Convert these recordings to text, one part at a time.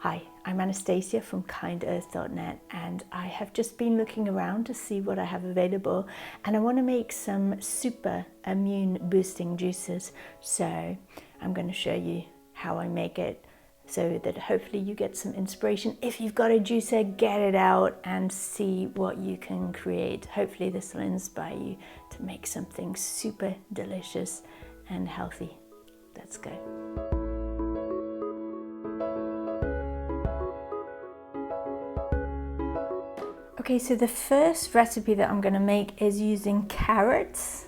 Hi, I'm Anastasia from kindearth.net, and I have just been looking around to see what I have available, and I want to make some super immune boosting juices. So I'm going to show you how I make it so that hopefully you get some inspiration. If you've got a juicer, get it out and see what you can create. Hopefully this will inspire you to make something super delicious and healthy. Let's go. Okay, so the first recipe that I'm going to make is using carrots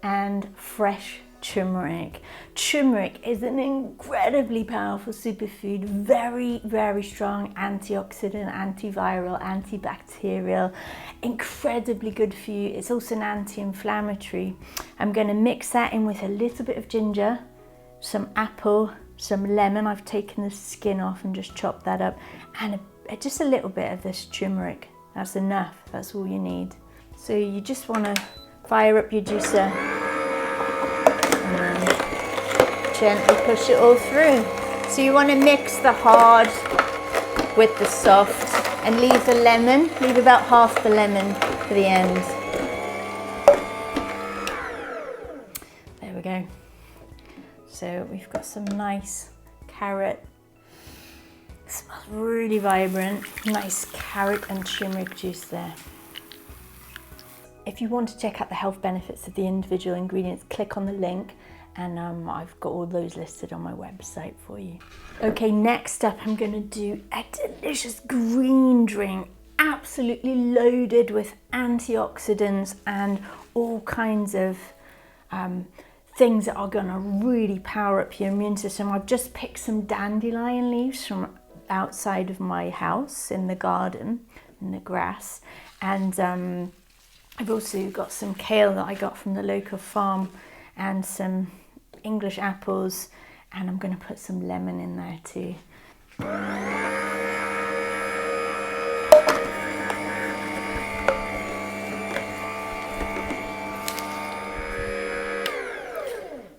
and fresh turmeric. Turmeric is an incredibly powerful superfood, very, very strong antioxidant, antiviral, antibacterial, incredibly good for you. It's also an anti-inflammatory. I'm going to mix that in with a little bit of ginger, some apple, some lemon. I've taken the skin off and just chopped that up, and just a little bit of this turmeric. That's enough, that's all you need. So you just want to fire up your juicer and then gently push it all through. So you want to mix the hard with the soft and leave the lemon, leave about half the lemon for the end. There we go. So we've got some nice carrot. It smells really vibrant, nice carrot and turmeric juice there. If you want to check out the health benefits of the individual ingredients, click on the link, and I've got all those listed on my website for you. Okay, next up I'm going to do a delicious green drink, absolutely loaded with antioxidants and all kinds of things that are going to really power up your immune system. I've just picked some dandelion leaves from outside of my house in the garden, in the grass, and I've also got some kale that I got from the local farm and some English apples, and I'm going to put some lemon in there too.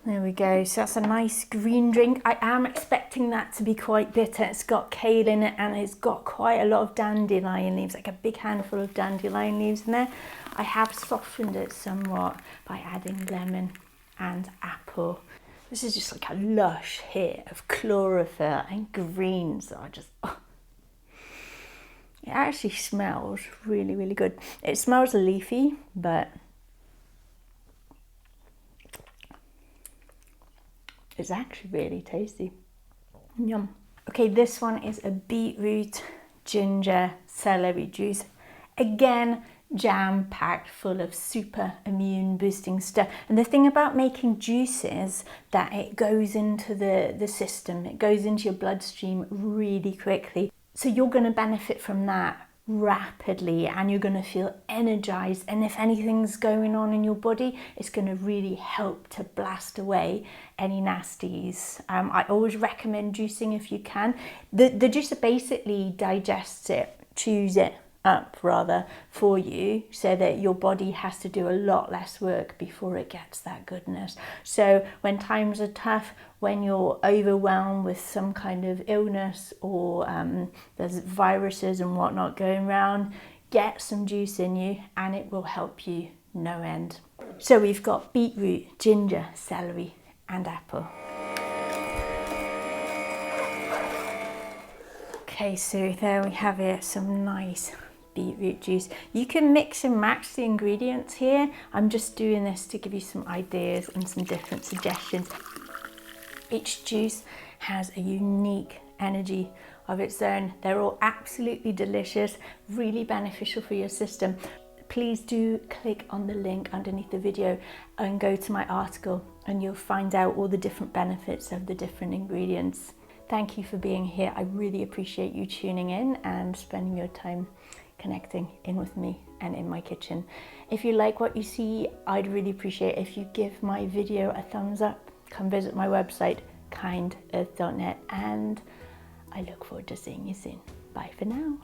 There we go, so that's a nice green drink. I am expecting that to be quite bitter. It's got kale in it and it's got quite a lot of dandelion leaves, like a big handful of dandelion leaves in there. I have softened it somewhat by adding lemon and apple. This is just like a lush hit of chlorophyll and greens that are just, oh. It actually smells really, really good. It smells leafy, but it's actually really tasty. Yum. Okay, this one is a beetroot, ginger, celery juice. Again, jam-packed full of super immune boosting stuff. And the thing about making juice is that it goes into the system, it goes into your bloodstream really quickly. So you're going to benefit from that rapidly, and you're going to feel energized, and if anything's going on in your body, it's going to really help to blast away any nasties. I always recommend juicing if you can. The juicer basically digests it, chews it up rather for you, so that your body has to do a lot less work before it gets that goodness. So when times are tough, when you're overwhelmed with some kind of illness, or there's viruses and whatnot going around, get some juice in you and it will help you no end. So we've got beetroot, ginger, celery and apple. Okay, so there we have it, some nice beetroot juice. You can mix and match the ingredients here. I'm just doing this to give you some ideas and some different suggestions. Each juice has a unique energy of its own. They're all absolutely delicious, really beneficial for your system. Please do click on the link underneath the video and go to my article, and you'll find out all the different benefits of the different ingredients. Thank you for being here. I really appreciate you tuning in and spending your time connecting in with me and in my kitchen. If you like what you see, I'd really appreciate it if you give my video a thumbs up. Come visit my website, kindearth.net, and I look forward to seeing you soon. Bye for now.